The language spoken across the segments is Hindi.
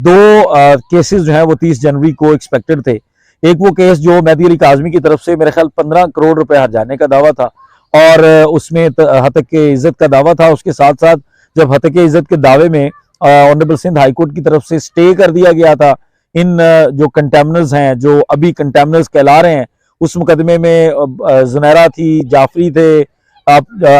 दो केसेस जो है वो 30 जनवरी को एक्सपेक्टेड थे। एक वो केस जो मेहदी अली काज़मी की तरफ से मेरे ख्याल 15 करोड़ रुपए हर्जाने का दावा था और उसमें हतक इज्जत का दावा था। उसके साथ साथ जब हतक इज्जत के दावे में ऑनरेबल सिंध हाईकोर्ट की तरफ से स्टे कर दिया गया था इन जो कंटेमनर्स हैं, जो अभी कंटेमनर्स कहला रहे हैं, उस मुकदमे में जुनैरा थी, जाफरी थे,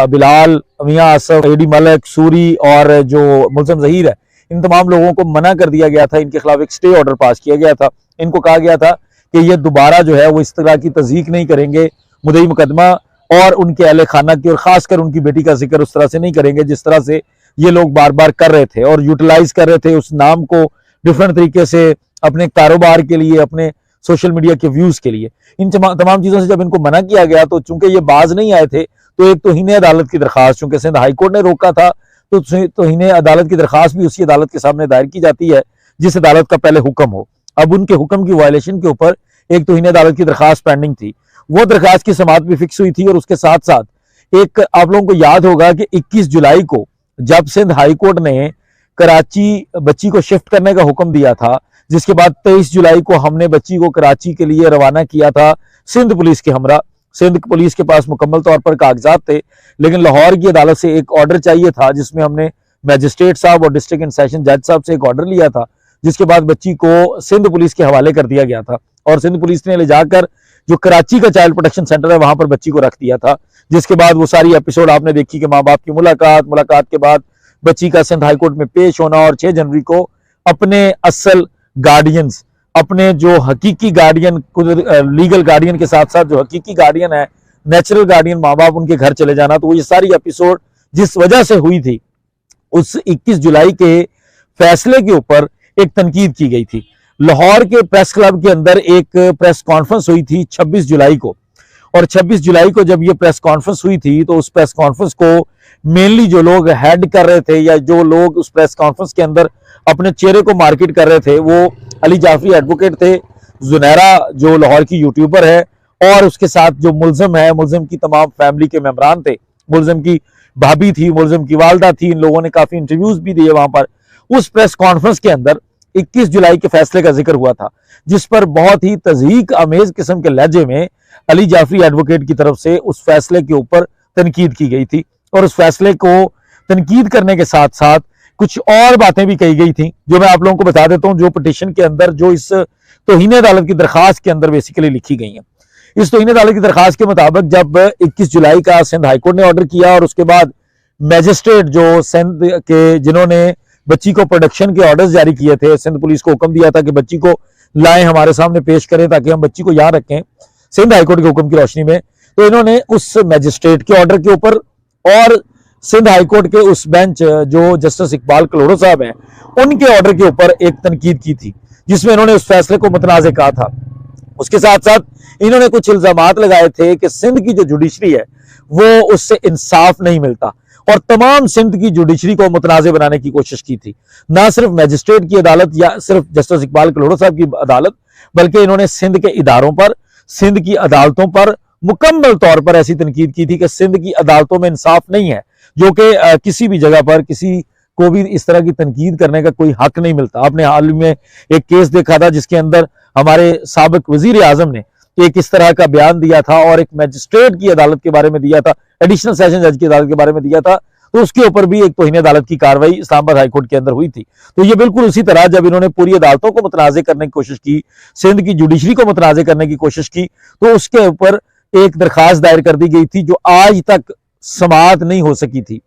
बिलाल, मियां आसफ, एडी मलक, सूरी और जो मुल्ज़म ज़हीर है, इन तमाम लोगों को मना कर दिया गया था। इनके खिलाफ एक स्टे ऑर्डर पास किया गया था। इनको कहा गया था कि ये दोबारा जो है वो इस तरह की तज़ीक नहीं करेंगे मुद्दई मुकदमा और उनके अहले खाना की और खासकर उनकी बेटी का जिक्र उस तरह से नहीं करेंगे जिस तरह से ये लोग बार बार कर रहे थे और यूटिलाइज कर रहे थे उस नाम को डिफरेंट तरीके से अपने कारोबार के लिए, अपने सोशल मीडिया के व्यूज के लिए। इन तमाम चीजों से जब इनको मना किया गया तो चूंकि ये बाज नहीं आए थे तो एक तौहीन अदालत की दरखास्त, चूंकि सिंध हाईकोर्ट ने रोका था, तो तौहीन अदालत की दरखास्त भी उसी अदालत के सामने दायर की जाती है जिस अदालत का पहले हुक्म हो। अब उनके हुक्म की वायलेशन के ऊपर एक तौहीन अदालत की दरखास्त पेंडिंग थी। वो दरखास्त की समाअत भी फिक्स हुई थी और उसके साथ साथ एक आप लोगों को याद होगा कि 21 जुलाई को जब सिंध हाईकोर्ट ने कराची बच्ची को शिफ्ट करने का हुक्म दिया था, जिसके बाद 23 जुलाई को हमने बच्ची को कराची के लिए रवाना किया था सिंध पुलिस के हमरा। सिंध पुलिस के पास मुकम्मल तौर पर कागजात थे, लेकिन लाहौर की अदालत से एक ऑर्डर चाहिए था जिसमें हमने मैजिस्ट्रेट साहब और डिस्ट्रिक्ट एंड सेशन जज साहब से एक ऑर्डर लिया था, जिसके बाद बच्ची को सिंध पुलिस के हवाले कर दिया गया था और सिंध पुलिस ने ले जाकर जो कराची का चाइल्ड प्रोटेक्शन सेंटर है वहां पर बच्ची को रख दिया था। जिसके बाद वो सारी एपिसोड आपने देखी कि माँ बाप की मुलाकात के बाद बच्ची का सिंध हाईकोर्ट में पेश होना और 6 जनवरी को अपने असल गार्डियंस, अपने जो हकीकी गार्डियन, लीगल गार्डियन के साथ साथ जो हकीकी गार्डियन है, नेचुरल गार्डियन माँ बाप, उनके घर चले जाना। तो ये सारी एपिसोड जिस वजह से हुई थी, उस 21 जुलाई के फैसले के ऊपर एक तनकीद की गई थी। लाहौर के प्रेस क्लब के अंदर एक प्रेस कॉन्फ्रेंस हुई थी 26 जुलाई को, और 26 जुलाई को जब ये प्रेस कॉन्फ्रेंस हुई थी तो उस प्रेस कॉन्फ्रेंस को मेनली जो लोग हेड कर रहे थे या जो लोग उस प्रेस कॉन्फ्रेंस के अंदर अपने चेहरे को मार्केट कर रहे थे वो अली जाफरी एडवोकेट थे, जुनैरा जो लाहौर की यूट्यूबर है, और उसके साथ जो मुल्जिम है, मुल्जिम की तमाम फैमिली के मेंबरान थे, मुल्जिम की भाभी थी, मुल्जिम की वालदा थी। इन लोगों ने काफी इंटरव्यूज भी दिए वहां पर। उस प्रेस कॉन्फ्रेंस के अंदर 21 जुलाई के फैसले का जिक्र हुआ था, जिस पर बहुत ही तज़हीक अमेज किस्म के लहजे में अली जाफरी एडवोकेट की तरफ से उस फैसले के ऊपर तनकीद की गई थी और उस फैसले को तनकीद करने के साथ साथ कुछ और बातें भी कही गई थी जो मैं आप लोगों को बता देता हूं, जो पिटीशन के अंदर, जो इस तौहीन अदालत की दरखास्त के अंदर बेसिकली लिखी गई है। इस तौहीन अदालत की दरखास्त के मुताबिक जब 21 जुलाई का सिंध हाईकोर्ट ने ऑर्डर किया और उसके बाद मैजिस्ट्रेट जो सिंध के, जिन्होंने बच्ची को प्रोडक्शन के ऑर्डर्स जारी किए थे, सिंध पुलिस को हुक्म दिया था कि बच्ची को लाएं, हमारे सामने पेश करें ताकि हम बच्ची को यहाँ रखें सिंध हाईकोर्ट के हुक्म की रोशनी में, तो इन्होंने उस मैजिस्ट्रेट के ऑर्डर के ऊपर और सिंध हाईकोर्ट के उस बेंच जो जस्टिस इकबाल कलोड़ो साहब हैं उनके ऑर्डर के ऊपर एक तनकीद की थी, जिसमें इन्होंने उस फैसले को मुतनाज़ कहा था। उसके साथ साथ इन्होंने कुछ इल्जामात लगाए थे कि सिंध की जो जुडिशरी है वो उससे इंसाफ नहीं मिलता और तमाम सिंध की जुडिशरी को मुतनाज़ बनाने की कोशिश की थी। ना सिर्फ मैजिस्ट्रेट की अदालत या सिर्फ जस्टिस इकबाल कलोड़ो साहब की अदालत, बल्कि इन्होंने सिंध के इदारों पर, सिंध की अदालतों पर मुकम्मल तौर पर ऐसी तनकीद की थी कि सिंध की अदालतों में इंसाफ नहीं है, जो कि किसी भी जगह पर किसी को भी इस तरह की तनकीद करने का कोई हक नहीं मिलता। आपने हाल में एक केस देखा था जिसके अंदर हमारे साबिक वजीर आजम ने एक इस तरह का बयान दिया था और एक मैजिस्ट्रेट की अदालत के बारे में दिया था, एडिशनल सेशन जज की अदालत के बारे में दिया था, तो उसके ऊपर भी एक तौहीन अदालत की कार्रवाई इस्लामाबाद हाईकोर्ट के अंदर हुई थी। तो ये बिल्कुल उसी तरह जब इन्होंने पूरी अदालतों को मुतनाज़ करने की कोशिश की, सिंध की जुडिशरी को मुतनाज़ करने की कोशिश की, तो उसके ऊपर एक दरखास्त दायर कर दी गई थी जो आज तक समाअत नहीं हो सकी थी।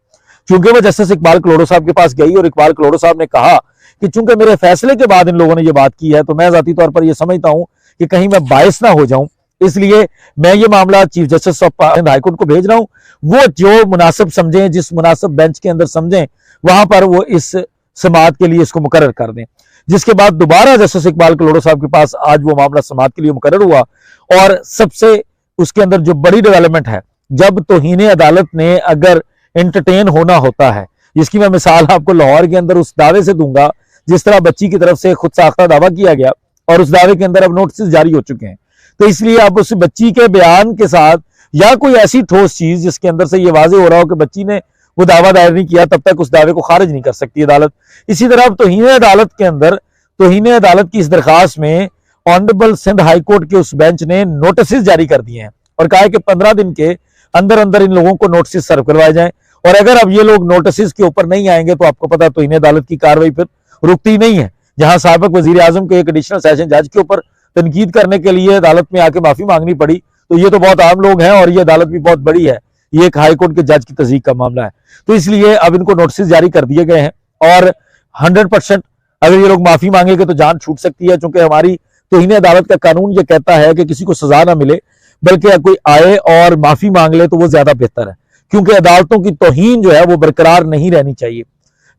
चूंकि वो जस्टिस इकबाल कलोड़ो साहब के पास गई और इकबाल कलोड़ो साहब ने कहा कि चूंकि मेरे फैसले के बाद इन लोगों ने ये बात की है तो मैं जाती तौर पर यह समझता हूं कि कहीं मैं बायस ना हो जाऊं, इसलिए मैं ये मामला चीफ जस्टिस ऑफ हाईकोर्ट को भेज रहा हूं, वो जो मुनासिब समझें, जिस मुनासिब बेंच के अंदर समझें, वहां पर वो इस समाअत के लिए इसको मुकर्रर कर दें। जिसके बाद दोबारा जस्टिस इकबाल कलोड़ो साहब के पास आज वो मामला समाअत के लिए मुकर्रर हुआ और सबसे उसके अंदर जो बड़ी डेवलपमेंट है, जब तौहीन अदालत ने अगर एंटरटेन होना होता है, जिसकी मैं मिसाल आपको लाहौर के अंदर उस दावे से दूंगा जिस तरह बच्ची की तरफ से खुद साख्ता दावा किया गया और उस दावे के अंदर अब नोटिस जारी हो चुके हैं, तो इसलिए अब उस बच्ची के बयान के साथ या कोई ऐसी ठोस चीज जिसके अंदर से ये वाजे हो रहा हो कि बच्ची ने वो दावा दायर नहीं किया, तब तक उस दावे को खारिज नहीं कर सकती अदालत। इसी तरह अब तौहीन अदालत के अंदर तौहीन अदालत की इस दरखास्त में ऑनरेबल सिंध हाई कोर्ट के उस बेंच ने नोटिस जारी कर दिए हैं और कहा है कि 15 दिन के अंदर अंदर इन लोगों को नोटिस सर्व करवाए जाएं। और अगर अब ये लोग नोटिस के ऊपर नहीं आएंगे तो आपको पता है तौहीन अदालत की कार्रवाई फिर रुकती नहीं है। जहां साबिक वजीर आजम को एक एडिशनल सेशन जज के ऊपर तनकीद करने के लिए अदालत में आके माफी मांगनी पड़ी, तो ये तो बहुत आम लोग हैं और ये अदालत भी बहुत बड़ी है, ये एक हाई कोर्ट के जज की तस्दीक का मामला है। तो इसलिए अब इनको नोटिस जारी कर दिए गए हैं और 100% अगर ये लोग माफी मांगेंगे तो जान छूट सकती है, क्योंकि हमारी तौहीन अदालत का कानून ये कहता है कि किसी को सजा ना मिले बल्कि कोई आए और माफी मांग ले तो वो ज्यादा बेहतर है, क्योंकि अदालतों की तौहीन जो है वो बरकरार नहीं रहनी चाहिए।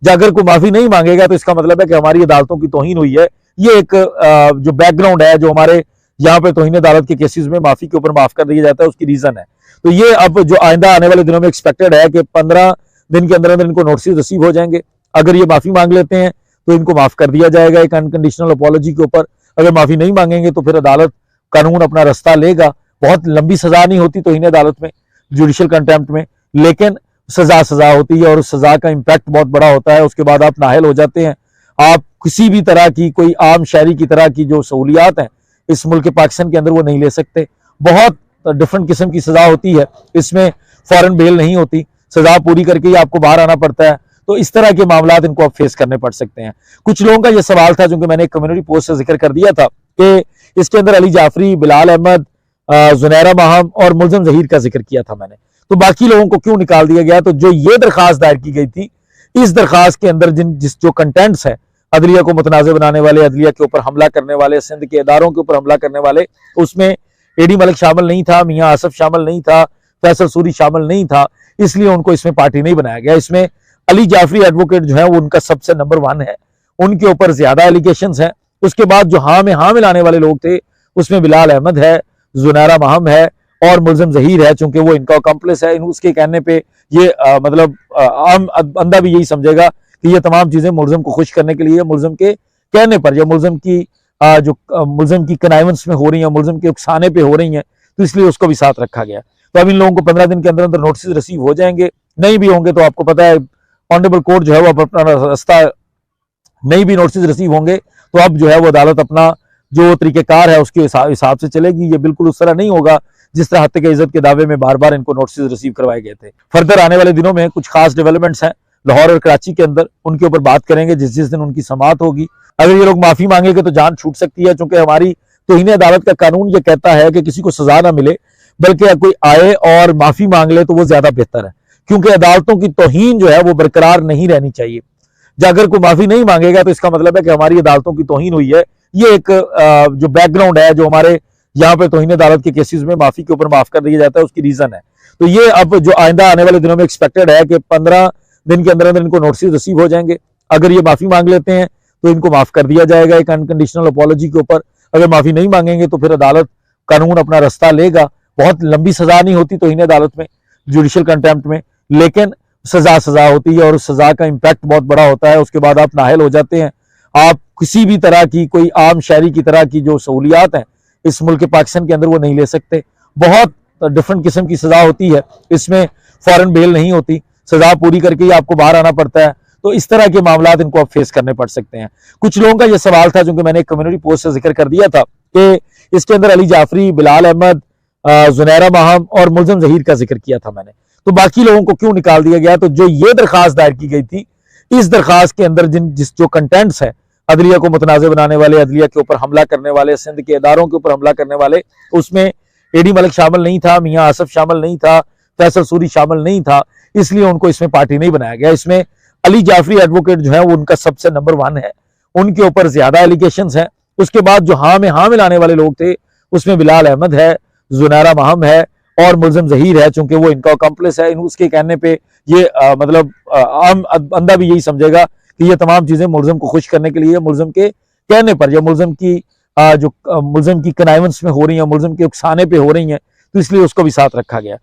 अगर कोई माफी नहीं मांगेगा तो इसका मतलब है कि हमारी अदालतों की तौहीन हुई है। ये एक जो बैकग्राउंड है जो हमारे यहाँ पे तौहीन अदालत के केसेस में माफी के ऊपर माफ कर दिया जाता है, उसकी रीजन है। तो ये अब जो आइंदा आने वाले दिनों में एक्सपेक्टेड है कि 15 दिन के अंदर अंदर इनको नोटिस रिसीव हो जाएंगे। अगर ये माफी मांग लेते हैं तो इनको माफ कर दिया जाएगा एक अनकंडीशनल अपॉलॉजी के ऊपर। अगर माफी नहीं मांगेंगे तो फिर अदालत कानून अपना रास्ता लेगा। बहुत लंबी सजा नहीं होती तौहीन अदालत में, जुडिशियल कंटेम्प्ट में, लेकिन सजा होती है और उस सजा का इम्पैक्ट बहुत बड़ा होता है। उसके बाद आप नाअहल हो जाते हैं, आप किसी भी तरह की कोई आम शहरी की तरह की जो सहूलियात हैं इस मुल्क पाकिस्तान के अंदर वो नहीं ले सकते। बहुत डिफरेंट किस्म की सजा होती है, इसमें फौरन बेल नहीं होती, सजा पूरी करके ही आपको बाहर आना पड़ता है। तो इस तरह के मामला इनको अब फेस करने पड़ सकते हैं। कुछ लोगों का यह सवाल था, जो कि मैंने एक कम्युनिटी पोस्ट से जिक्र कर दिया था कि इसके अंदर अली जाफरी, बिलाल अहमद, जुनैरा माहम और मुल्ज़म जहीर का जिक्र किया था मैंने, तो बाकी लोगों को क्यों निकाल दिया गया? तो जो ये दरखास्त दायर की गई थी, इस दरखास्त के अंदर जो कंटेंट्स है, अदलिया को मुतनाज़ बनाने वाले, अदलिया के ऊपर हमला करने वाले, सिंध के इदारों के ऊपर हमला करने वाले, उसमें एडी मलिक शामिल नहीं था, मियां आसफ शामिल नहीं था, फैसल सूरी शामिल नहीं था, इसलिए उनको इसमें पार्टी नहीं बनाया गया। इसमें अली जाफरी एडवोकेट जो है वो उनका सबसे नंबर 1 है, उनके ऊपर ज्यादा एलिगेशंस हैं। उसके बाद जो हाँ में लाने वाले लोग थे उसमें बिलाल अहमद है, जुनैरा माहम है और मुल्ज़म जहीर है, चूंकि वो इनका अकम्प्लिस है। उसके कहने पे ये मतलब आम बंदा भी यही समझेगा कि ये तमाम चीजें मुल्ज़म को खुश करने के लिए, मुल्ज़म के कहने पर या मुल्ज़म की कनाइवेंस में हो रही है, मुल्ज़म के उकसाने पे हो रही हैं, तो इसलिए उसको भी साथ रखा गया। तो अब इन लोगों को 15 दिन के अंदर अंदर नोटिस रिसीव हो जाएंगे। नहीं भी होंगे तो आपको पता है ऑनरेबल कोर्ट जो है वो अपना रास्ता, नहीं भी नोटिस रिसीव होंगे तो अब जो है वो अदालत अपना जो तरीकेकार है उसके हिसाब से चलेगी। ये बिल्कुल उस तरह नहीं होगा जिस तरह हत्या इज्जत के दावे में बार बार इनको नोटिस रिसीव करवाए गए थे। फर्दर आने वाले दिनों में कुछ खास डेवलपमेंट्स हैं लाहौर और कराची के अंदर, उनके ऊपर बात करेंगे जिस दिन उनकी समाअत होगी। अगर ये लोग माफी मांगेंगे तो जान छूट सकती है, क्योंकि हमारी तौहीन अदालत का कानून ये कहता है कि किसी को सजा ना मिले बल्कि कोई आए और माफी मांग ले तो वो ज्यादा बेहतर है, क्योंकि अदालतों की तौहीन जो है वो बरकरार नहीं रहनी चाहिए। अगर कोई माफी नहीं मांगेगा तो इसका मतलब है कि हमारी अदालतों की तौहीन हुई है। ये एक जो बैकग्राउंड है जो हमारे यहाँ पे तौहीन अदालत के केसेस में माफी के ऊपर माफ कर दिया जाता है, उसकी रीजन है। तो ये अब जो आइंदा आने वाले दिनों में एक्सपेक्टेड है कि 15 दिन के अंदर अंदर इनको नोटिस रिसीव हो जाएंगे। अगर ये माफी मांग लेते हैं तो इनको माफ कर दिया जाएगा एक अनकंडीशनल अपॉलॉजी के ऊपर। अगर माफी नहीं मांगेंगे तो फिर अदालत कानून अपना रास्ता लेगा। बहुत लंबी सजा नहीं होती तौहीन अदालत में, जुडिशियल कंटेम्प्ट में, लेकिन सजा होती है और उस सजा का इम्पैक्ट बहुत बड़ा होता है। उसके बाद आप नाअहल हो जाते हैं, आप किसी भी तरह की कोई आम शहरी की तरह की जो सहूलियात हैं इस मुल्क पाकिस्तान के अंदर वो नहीं ले सकते। बहुत डिफरेंट किस्म की सजा होती है, इसमें फौरन बेल नहीं होती, सजा पूरी करके ही आपको बाहर आना पड़ता है। तो इस तरह के मामला इनको अब फेस करने पड़ सकते हैं। कुछ लोगों का यह सवाल था, जो कि मैंने एक कम्युनिटी पोस्ट से जिक्र कर दिया था कि इसके अंदर अली जाफरी, बिलाल अहमद, जुनैरा माहम और मुल्ज़म जहीर का जिक्र किया था मैंने, तो बाकी लोगों को क्यों निकाल दिया गया? तो जो ये दरखास्त दायर की गई थी, इस दरखास्त के अंदर जो कंटेंट्स है, अदलिया को मुतनाज़ बनाने वाले, अदलिया के ऊपर हमला करने वाले, सिंध के इदारों के ऊपर हमला करने वाले, उसमें एडी मलिक शामिल नहीं था, मियां आसफ शामिल नहीं था, फैसल सूरी शामिल नहीं था, इसलिए उनको इसमें पार्टी नहीं बनाया गया। इसमें अली जाफरी एडवोकेट जो है वो उनका सबसे नंबर 1 है, उनके ऊपर ज्यादा एलिगेशंस हैं। उसके बाद जो हाँ में लाने वाले लोग थे उसमें बिलाल अहमद है, जुनैरा माहम है और मुल्ज़म जहीर है, चूंकि वो इनका अकम्प्लिस है। उसके कहने पे ये मतलब आम बंदा भी यही समझेगा कि ये तमाम चीजें मुल्ज़म को खुश करने के लिए, मुल्ज़म के कहने पर या मुल्ज़म की कनाइवेंस में हो रही है, मुल्ज़म के उकसाने पे हो रही हैं, तो इसलिए उसको भी साथ रखा गया।